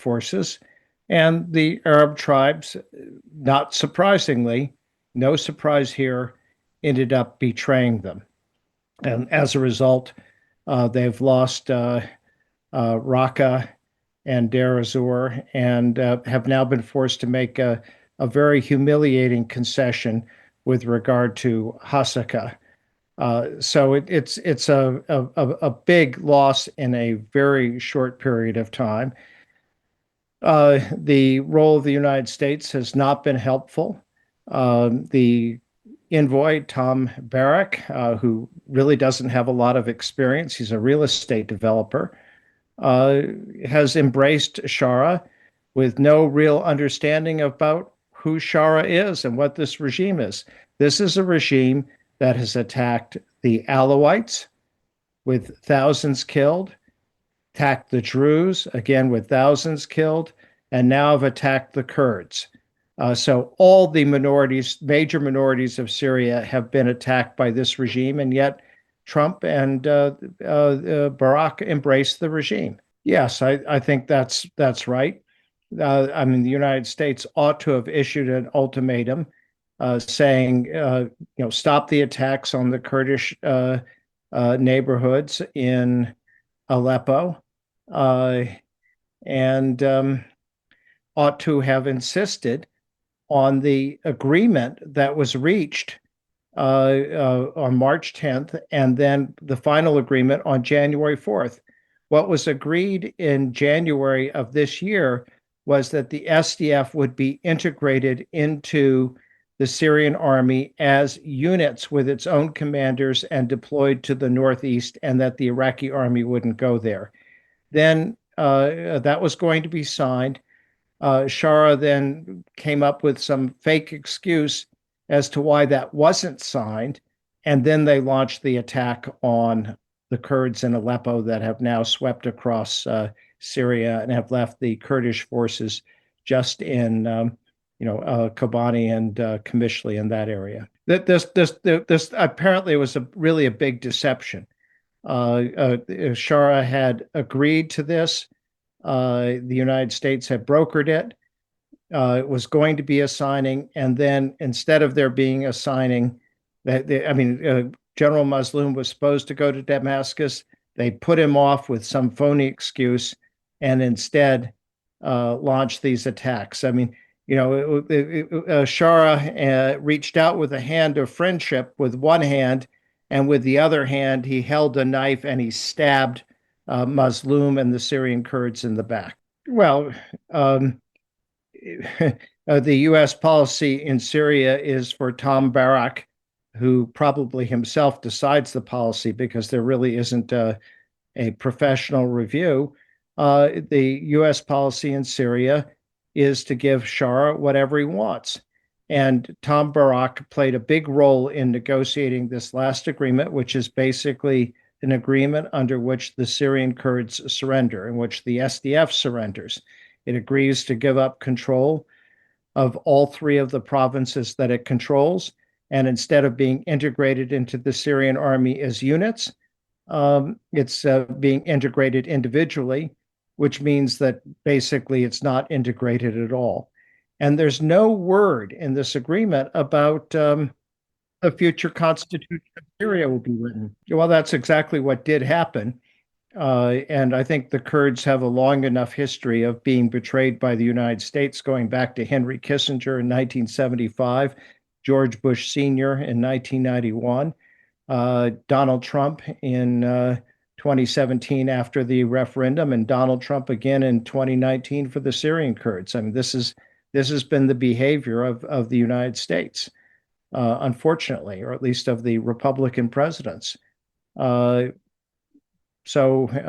forces. And the Arab tribes, not surprisingly, no surprise here, ended up betraying them. And as a result, they've lost Raqqa and Deir ez-Zor, and have now been forced to make a very humiliating concession with regard to Hasaka. So it's a big loss in a very short period of time. The role of the United States has not been helpful. The envoy, Tom Barrack, who really doesn't have a lot of experience, he's a real estate developer, uh, has embraced Shara with no real understanding about who Shara is and what this regime is. This is a regime that has attacked the Alawites with thousands killed, attacked the Druze, again with thousands killed, and now have attacked the Kurds. So all the minorities, major minorities of Syria have been attacked by this regime, and yet Trump and Barack embraced the regime. Yes, I think that's right. I mean, the United States ought to have issued an ultimatum saying, stop the attacks on the Kurdish neighborhoods in Aleppo, and ought to have insisted on the agreement that was reached on March 10th, and then the final agreement on January 4th. What was agreed in January of this year was that the SDF would be integrated into the Syrian army as units with its own commanders and deployed to the northeast, and that the Iraqi army wouldn't go there. Then that was going to be signed. Shara then came up with some fake excuse as to why that wasn't signed, and then they launched the attack on the Kurds in Aleppo that have now swept across Syria and have left the Kurdish forces just in Kobani and Kamishli in that area. This apparently was really a big deception. Shara had agreed to this. The United States had brokered it. It was going to be a signing, and then instead of there being a signing, General Mazloum was supposed to go to Damascus. They put him off with some phony excuse, and instead launched these attacks. I mean, Shara reached out with a hand of friendship with one hand, and with the other hand, he held a knife and he stabbed Mazloum and the Syrian Kurds in the back. Well, the U.S. policy in Syria is for Tom Barrack, who probably himself decides the policy because there really isn't a professional review. The U.S. policy in Syria is to give Shara whatever he wants. And Tom Barrack played a big role in negotiating this last agreement, which is basically an agreement under which the Syrian Kurds surrender, in which the SDF surrenders. It agrees to give up control of all three of the provinces that it controls. And instead of being integrated into the Syrian army as units, it's being integrated individually, which means that basically it's not integrated at all. And there's no word in this agreement about the future constitution of Syria will be written. Well, that's exactly what did happen. And I think the Kurds have a long enough history of being betrayed by the United States, going back to Henry Kissinger in 1975, George Bush Sr. in 1991, Donald Trump in 2017 after the referendum, and Donald Trump again in 2019 for the Syrian Kurds. I mean, this has been the behavior of the United States, unfortunately, or at least of the Republican presidents. So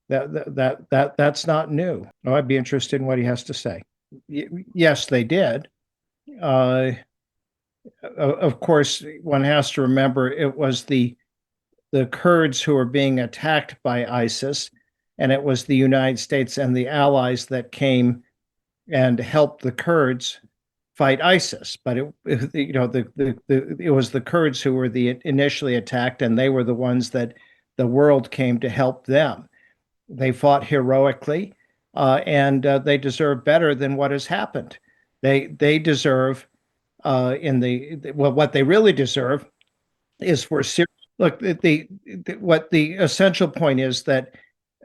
that's not new. Oh, I'd be interested in what he has to say. Yes, they did. Of course, one has to remember it was the Kurds who were being attacked by ISIS, and it was the United States and the allies that came and helped the Kurds fight ISIS. But it was the Kurds who were the initially attacked, and they were the ones that the world came to help them. They fought heroically. and they deserve better than what has happened. They deserve well, what they really deserve is for Syria. Look, what the essential point is that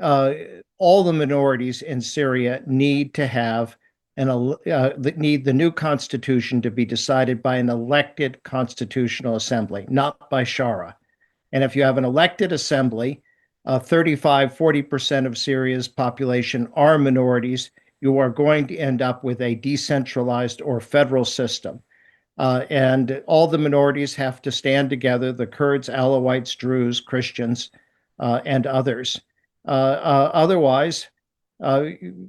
uh, all the minorities in Syria need to have need the new constitution to be decided by an elected constitutional assembly, not by Shara. And if you have an elected assembly, 35–40% of Syria's population are minorities. You are going to end up with a decentralized or federal system. And all the minorities have to stand together: the Kurds, Alawites, Druze, Christians, and others. Otherwise, uh,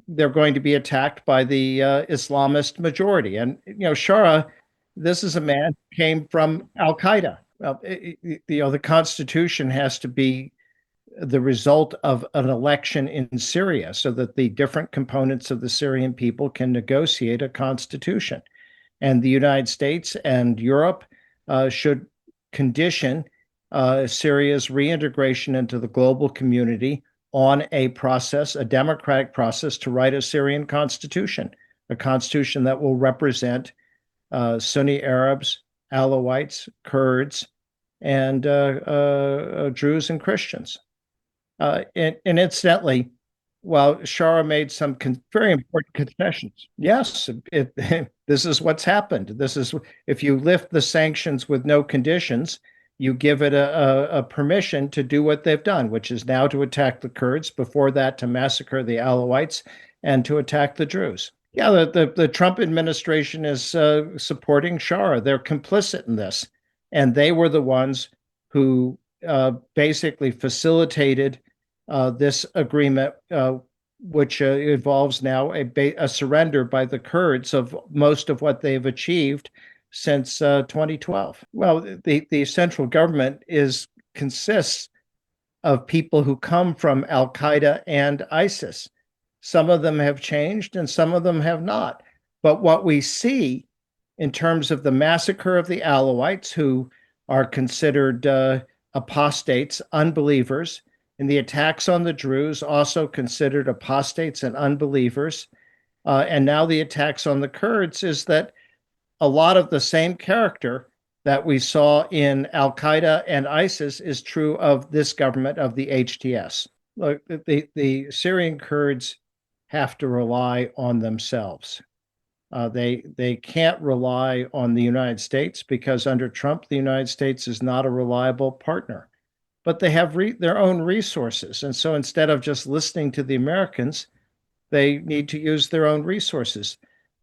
they're going to be attacked by the Islamist majority. And, Shara, this is a man who came from Al Qaeda. Well, the Constitution has to be the result of an election in Syria so that the different components of the Syrian people can negotiate a constitution. And the United States and Europe should condition Syria's reintegration into the global community on a process, a democratic process, to write a Syrian constitution, a constitution that will represent Sunni Arabs, Alawites, Kurds, and Druze and Christians. And incidentally, while Shara made some very important concessions, yes, this is what's happened. This is, if you lift the sanctions with no conditions, you give it a permission to do what they've done, which is now to attack the Kurds, before that to massacre the Alawites, and to attack the Druze. Yeah, the Trump administration is supporting Shara. They're complicit in this. And they were the ones who basically facilitated this agreement, which involves now a surrender by the Kurds of most of what they've achieved since 2012. Well, the central government consists of people who come from Al Qaeda and ISIS. Some of them have changed and some of them have not. But what we see in terms of the massacre of the Alawites, who are considered apostates, unbelievers, and the attacks on the Druze, also considered apostates and unbelievers, and now the attacks on the Kurds, is that a lot of the same character that we saw in Al Qaeda and ISIS is true of this government, of the HTS. Look, the Syrian Kurds have to rely on themselves. They can't rely on the United States, because under Trump, the United States is not a reliable partner. But they have their own resources. And so instead of just listening to the Americans, they need to use their own resources.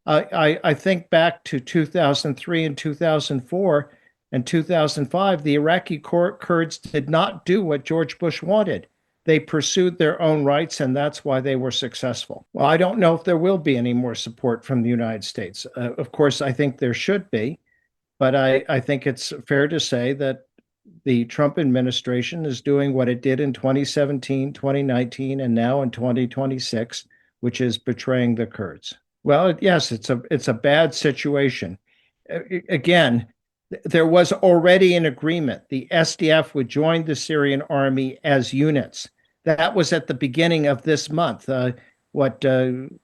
I think back to 2003 and 2004 and 2005, the Iraqi Kurds did not do what George Bush wanted. They pursued their own rights, and that's why they were successful. Well, I don't know if there will be any more support from the United States. Of course, I think there should be, but I think it's fair to say that the Trump administration is doing what it did in 2017, 2019, and now in 2026, which is betraying the Kurds. Well, yes, it's a bad situation. Again, there was already an agreement. The SDF would join the Syrian army as units. That was at the beginning of this month. 14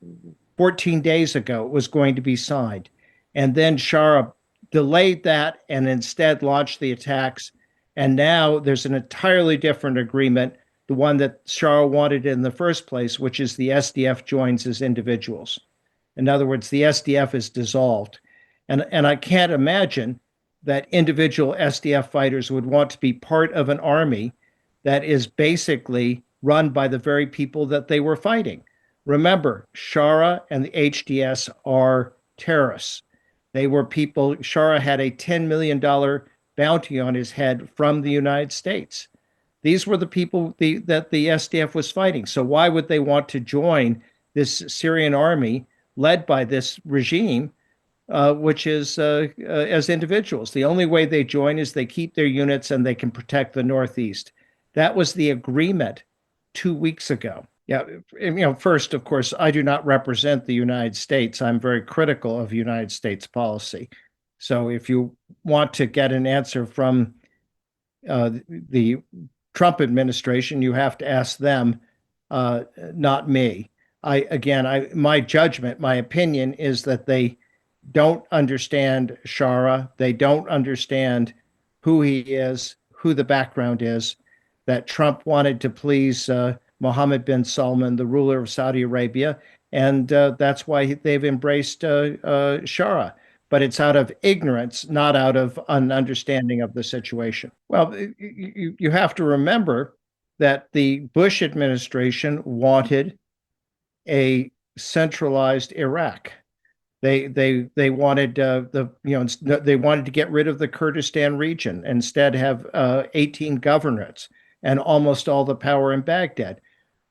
days ago, it was going to be signed. And then Shara delayed that and instead launched the attacks. And now there's an entirely different agreement, the one that Shara wanted in the first place, which is the SDF joins as individuals. In other words, the SDF is dissolved. And I can't imagine that individual SDF fighters would want to be part of an army that is basically run by the very people that they were fighting. Remember, Shara and the HDS are terrorists. They were people. Shara had a $10 million bounty on his head from the United States. These were the people that the SDF was fighting. So why would they want to join this Syrian army led by this regime, which is as individuals? The only way they join is they keep their units and they can protect the Northeast. That was the agreement 2 weeks ago. Yeah, first, of course, I do not represent the United States. I'm very critical of United States policy. So if you want to get an answer from the Trump administration, you have to ask them, not me. my judgment, my opinion is that they don't understand Shara. They don't understand who he is, who the background is, that Trump wanted to please Mohammed bin Salman, the ruler of Saudi Arabia, and that's why they've embraced Shara. But it's out of ignorance, not out of an understanding of the situation. Well, you have to remember that the Bush administration wanted a centralized Iraq. They wanted they wanted to get rid of the Kurdistan region, instead have 18 governorates and almost all the power in Baghdad.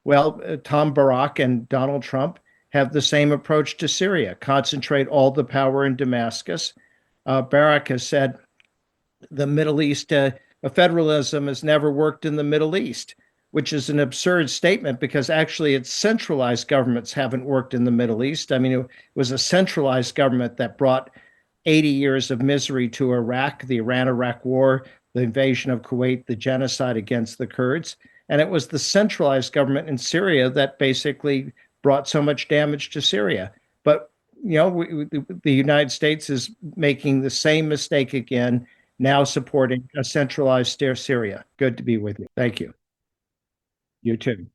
Well, Tom Barak and Donald Trump have the same approach to Syria: concentrate all the power in Damascus. Barak has said the Middle East, federalism has never worked in the Middle East, which is an absurd statement because actually its centralized governments haven't worked in the Middle East. I mean, it was a centralized government that brought 80 years of misery to Iraq, the Iran-Iraq war, the invasion of Kuwait, the genocide against the Kurds. And it was the centralized government in Syria that basically brought so much damage to Syria. But, the United States is making the same mistake again, now supporting a centralized Syria. Good to be with you. Thank you. You too.